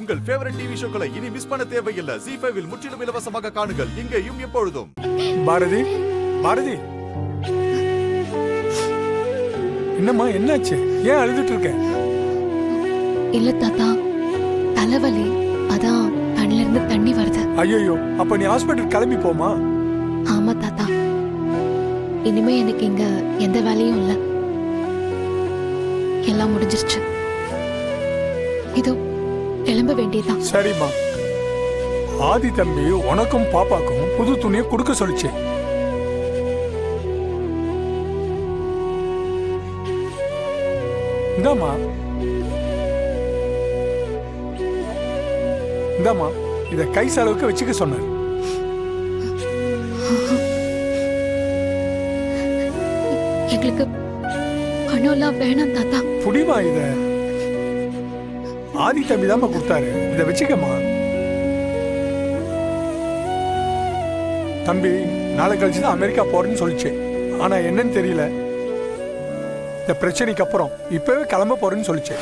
உங்கள் favourite TV ஷோக்களை இனி miss பண்ண தேவையில்லை. ZEE5 இல் முற்றிலும் இலவசமாக காணுங்கள். இங்கேயும் எப்பொழுதும். பாரதி, பாரதி, என்னம்மா என்னாச்சு? ஏன் அழுதுட்டு இருக்க? இல்ல தாத்தா, தலைவலி, அதான் கண்ணுல இருந்து தண்ணி வருது. ஐயோ, அப்ப நீ ஹாஸ்பிட்டல் கிளம்பி போமா? ஆமா தாத்தா, இனிமே எனக்கு இங்க எந்த வேலையும் இல்ல, எல்லாம் முடிஞ்சிருச்சு. இதோ கிளம்ப வேண்டியதான். சரிம்மா. ஆதி தம்பி உனக்கும் பாப்பாக்கும் புது துணியை கொடுக்க சொல்லிச்சு. இந்தாமா, இந்தாமா, இத கை செலவுக்கு வச்சுக்க சொன்னார். எங்களுக்கு பணம்லாம் வேணாம் தாத்தா. புடிமா, இத ஆதி தம்பி தாமா கொடுத்தாரு, இத வச்சுக்கம்மா. தம்பி நாளை கழிச்சுதான் அமெரிக்கா போறேன்னு சொல்லிச்சு. ஆனா என்னன்னு தெரியல, இந்த பிரச்சனைக்கு அப்புறம் இப்பவே கிளம்ப போறேன்னு சொல்லிச்சு.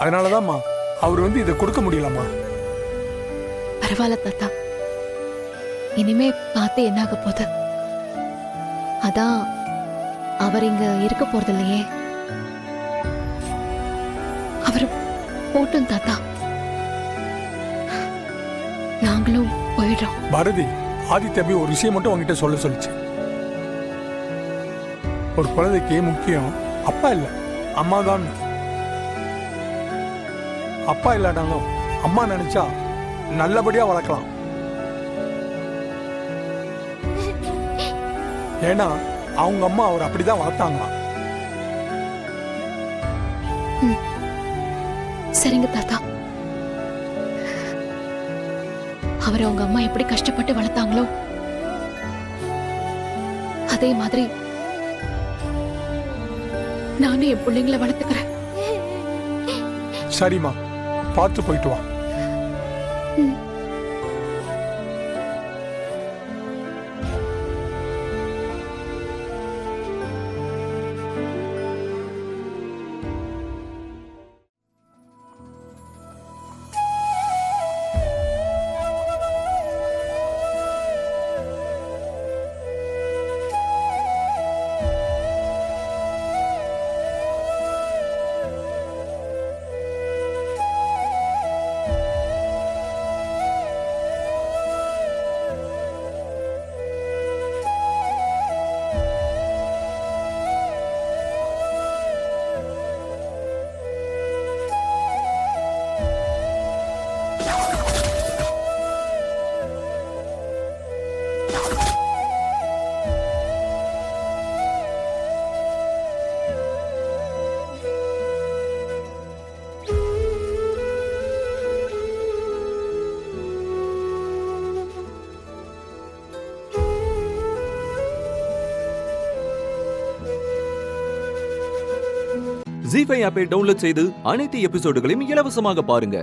அதனாலதான்மா அவர் வந்து இதை கொடுக்க முடியலம்மா. பரவாயில்ல தாத்தா, இனிமே பார்த்து என்னாக போகுது. அதான் அவர் இங்க இருக்க போறது இல்லையே. அவர் போட்டும் தாத்தா, நாங்களும் போயிடுறோம். பாரதி, ஆதி தம்பி ஒரு விஷயம் மட்டும் உங்ககிட்ட சொல்ல சொல்லிச்சு. ஒரு குழந்தைக்கு முக்கியம் அப்பா இல்ல, அம்மா தான். அப்பா இல்லாட்டாலும் அம்மா நினைச்சா நல்லபடியா வளர்க்கலாம். ஏன்னா அவங்க அம்மா அவர் அப்படிதான் வளர்த்தாங்க. சரிங்க தாத்தா, அவர் அவங்க அம்மா எப்படி கஷ்டப்பட்டு வளர்த்தாங்களோ அதே மாதிரி நானும் என் பிள்ளைங்களை வளர்த்துக்கிறேன். சரிம்மா, பார்த்து போயிட்டு வா. ZEE5 ஆப்பை டவுன்லோட் செய்து அனைத்து எபிசோடுகளையும் இலவசமாக பாருங்க.